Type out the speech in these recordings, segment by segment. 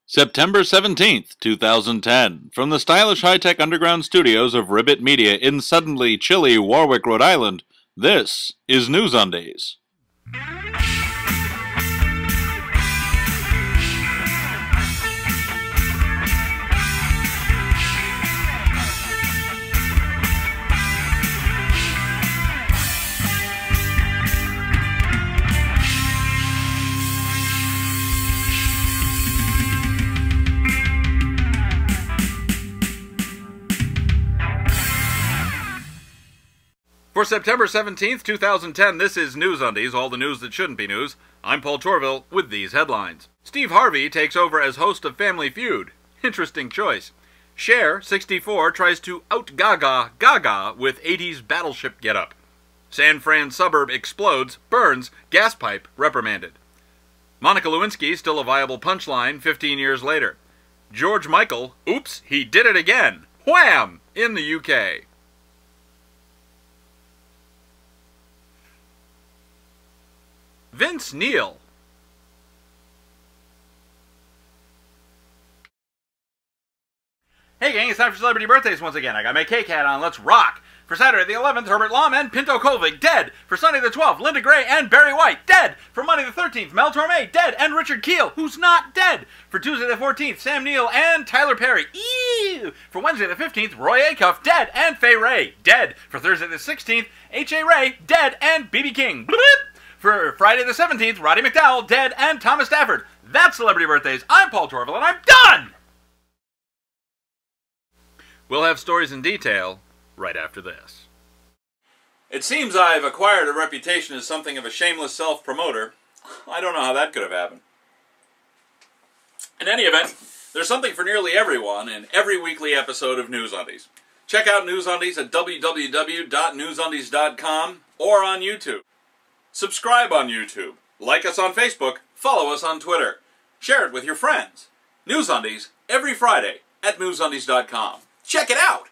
September 17th, 2010, from the stylish high-tech underground studios of Ribbit Media in suddenly chilly Warwick, Rhode Island, this is NewsUndies. For September 17th, 2010, this is NewsUndies, all the news that shouldn't be news. I'm Paul Torville with these headlines. Steve Harvey takes over as host of Family Feud. Interesting choice. Cher, 64, tries to out-Gaga Gaga with 80s battleship getup. San Fran suburb explodes, burns, gas pipe reprimanded. Monica Lewinsky, still a viable punchline 15 years later. George Michael, oops, he did it again. Wham! In the UK. Vince Neil. Hey gang, it's time for celebrity birthdays once again. I got my cake hat on, let's rock! For Saturday the 11th, Herbert Lom and Pinto Colvig, dead. For Sunday the 12th, Linda Gray and Barry White, dead. For Monday the 13th, Mel Torme, dead. And Richard Keel, who's not dead. For Tuesday the 14th, Sam Neill and Tyler Perry, ew. For Wednesday the 15th, Roy Acuff, dead. And Fay Ray, dead. For Thursday the 16th, H.A. Ray, dead. And B.B. King, bloop. For Friday the 17th, Roddy McDowell, dead, and Thomas Stafford. That's celebrity birthdays. I'm Paul Torville, and I'm done! We'll have stories in detail right after this. It seems I've acquired a reputation as something of a shameless self-promoter. I don't know how that could have happened. In any event, there's something for nearly everyone in every weekly episode of NewsUndies. Check out NewsUndies at www.newsundies.com or on YouTube. Subscribe on YouTube, like us on Facebook, follow us on Twitter, share it with your friends. NewsUndies, every Friday at newsundies.com. Check it out!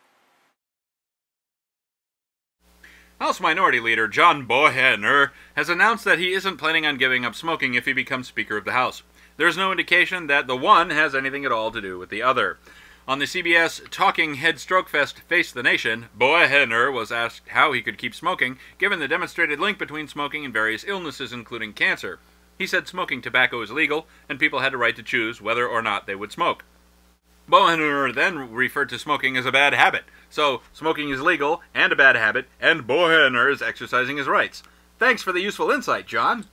House Minority Leader John Boehner has announced that he isn't planning on giving up smoking if he becomes Speaker of the House. There's no indication that the one has anything at all to do with the other. On the CBS Talking Head Stroke Fest Face the Nation, Boehner was asked how he could keep smoking, given the demonstrated link between smoking and various illnesses, including cancer. He said smoking tobacco is legal, and people had a right to choose whether or not they would smoke. Boehner then referred to smoking as a bad habit. So, smoking is legal, and a bad habit, and Boehner is exercising his rights. Thanks for the useful insight, John.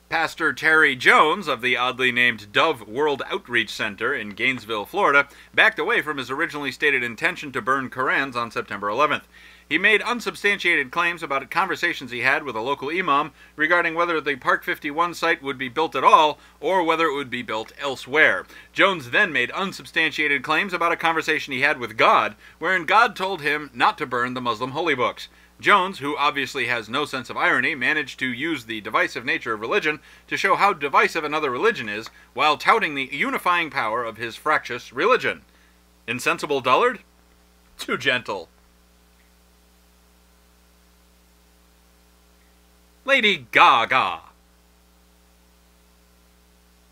Pastor Terry Jones of the oddly named Dove World Outreach Center in Gainesville, Florida, backed away from his originally stated intention to burn Korans on September 11th. He made unsubstantiated claims about conversations he had with a local imam regarding whether the Park 51 site would be built at all or whether it would be built elsewhere. Jones then made unsubstantiated claims about a conversation he had with God, wherein God told him not to burn the Muslim holy books. Jones, who obviously has no sense of irony, managed to use the divisive nature of religion to show how divisive another religion is, while touting the unifying power of his fractious religion. Insensible dullard? Too gentle. Lady Gaga.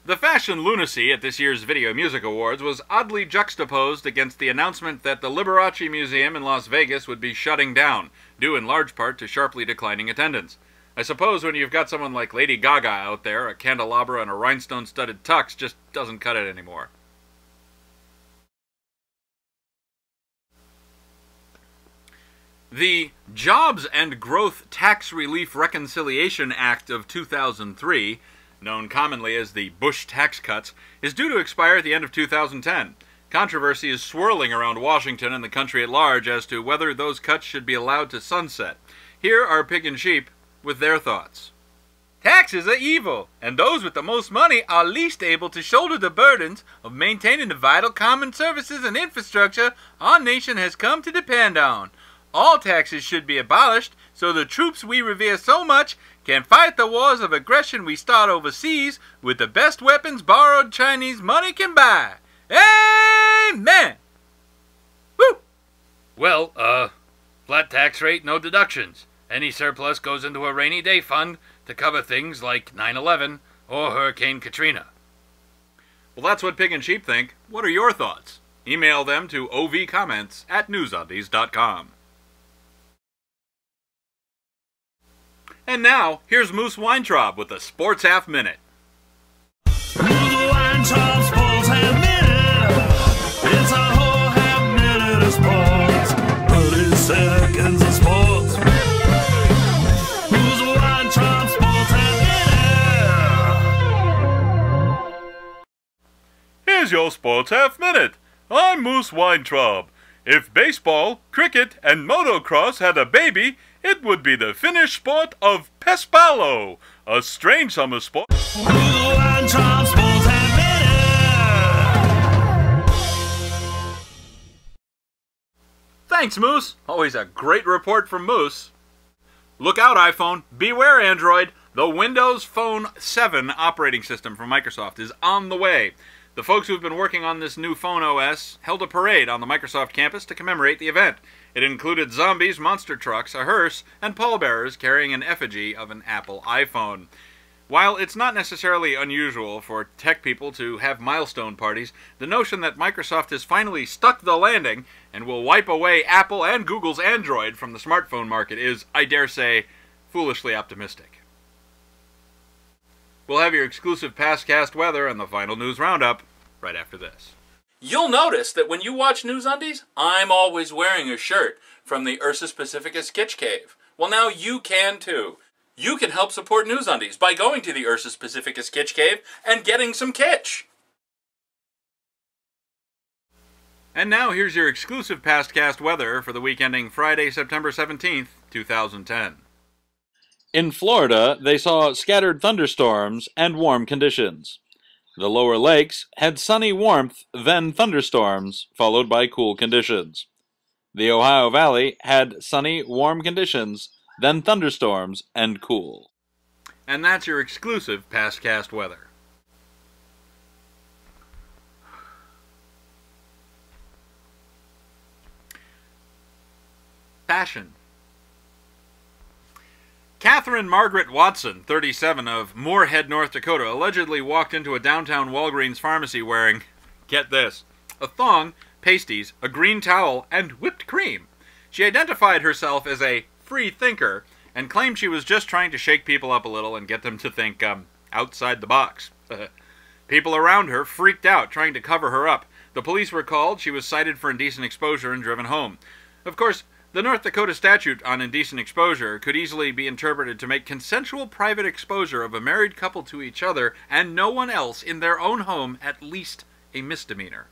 The fashion lunacy at this year's Video Music Awards was oddly juxtaposed against the announcement that the Liberace Museum in Las Vegas would be shutting down, due in large part to sharply declining attendance. I suppose when you've got someone like Lady Gaga out there, a candelabra and a rhinestone-studded tux just doesn't cut it anymore. The Jobs and Growth Tax Relief Reconciliation Act of 2003, known commonly as the Bush tax cuts, is due to expire at the end of 2010. Controversy is swirling around Washington and the country at large as to whether those cuts should be allowed to sunset. Here are Pig and Sheep with their thoughts. Taxes are evil, and those with the most money are least able to shoulder the burdens of maintaining the vital common services and infrastructure our nation has come to depend on. All taxes should be abolished so the troops we revere so much can fight the wars of aggression we start overseas with the best weapons borrowed Chinese money can buy. Amen! Woo! Well, flat tax rate, no deductions. Any surplus goes into a rainy day fund to cover things like 9/11 or Hurricane Katrina. Well, that's what Pig and Sheep think. What are your thoughts? Email them to ovcomments@newsundies.com. And now, here's Moose Weintraub with the Sports Half Minute. Moose Weintraub Sports Half Minute. It's a whole half minute of sports. 30 seconds of sports. Moose Weintraub Sports Half Minute. Here's your Sports Half Minute. I'm Moose Weintraub. If baseball, cricket, and motocross had a baby, it would be the Finnish sport of Pespalo, a strange summer sport. Moose Weintraub Sports Half Minute. Thanks, Moose. Always a great report from Moose. Look out, iPhone. Beware, Android. The Windows Phone 7 operating system from Microsoft is on the way. The folks who've been working on this new phone OS held a parade on the Microsoft campus to commemorate the event. It included zombies, monster trucks, a hearse, and pallbearers carrying an effigy of an Apple iPhone. While it's not necessarily unusual for tech people to have milestone parties, the notion that Microsoft has finally stuck the landing and will wipe away Apple and Google's Android from the smartphone market is, I dare say, foolishly optimistic. We'll have your exclusive past-cast weather and the final news roundup right after this. You'll notice that when you watch NewsUndies, I'm always wearing a shirt from the Ursus Pacificus Kitsch Cave. Well, now you can too. You can help support NewsUndies by going to the Ursus Pacificus Kitsch Cave and getting some kitsch. And now here's your exclusive past-cast weather for the week ending Friday, September 17th, 2010. In Florida, they saw scattered thunderstorms and warm conditions. The lower lakes had sunny warmth, then thunderstorms, followed by cool conditions. The Ohio Valley had sunny, warm conditions, then thunderstorms and cool. And that's your exclusive past-cast weather. Fashion. Catherine Margaret Watson, 37, of Moorhead, North Dakota, allegedly walked into a downtown Walgreens pharmacy wearing, get this, a thong, pasties, a green towel, and whipped cream. She identified herself as a free thinker and claimed she was just trying to shake people up a little and get them to think, outside the box. People around her freaked out, trying to cover her up. The police were called, she was cited for indecent exposure and driven home. Of course, the North Dakota statute on indecent exposure could easily be interpreted to make consensual private exposure of a married couple to each other and no one else in their own home at least a misdemeanor.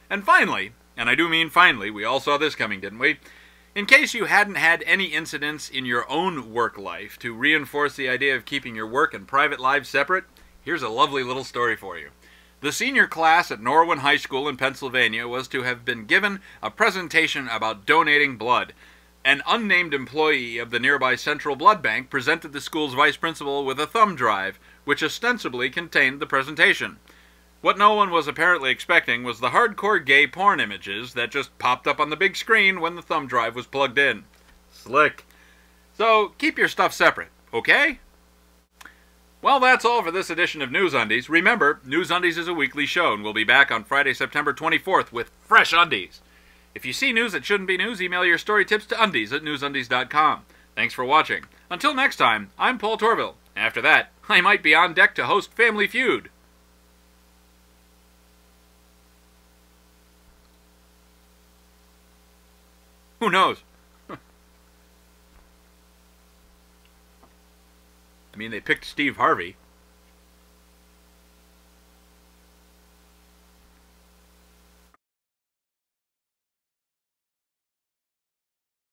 And finally, and I do mean finally, we all saw this coming, didn't we? In case you hadn't had any incidents in your own work life to reinforce the idea of keeping your work and private lives separate, here's a lovely little story for you. The senior class at Norwin High School in Pennsylvania was to have been given a presentation about donating blood. An unnamed employee of the nearby Central Blood Bank presented the school's vice principal with a thumb drive, which ostensibly contained the presentation. What no one was apparently expecting was the hardcore gay porn images that just popped up on the big screen when the thumb drive was plugged in. Slick. So, keep your stuff separate, okay? Well, that's all for this edition of NewsUndies. Remember, NewsUndies is a weekly show, and we'll be back on Friday, September 24th with fresh undies. If you see news that shouldn't be news, email your story tips to undies@newsundies.com. Thanks for watching. Until next time, I'm Paul Torville. After that, I might be on deck to host Family Feud. Who knows? I mean, they picked Steve Harvey.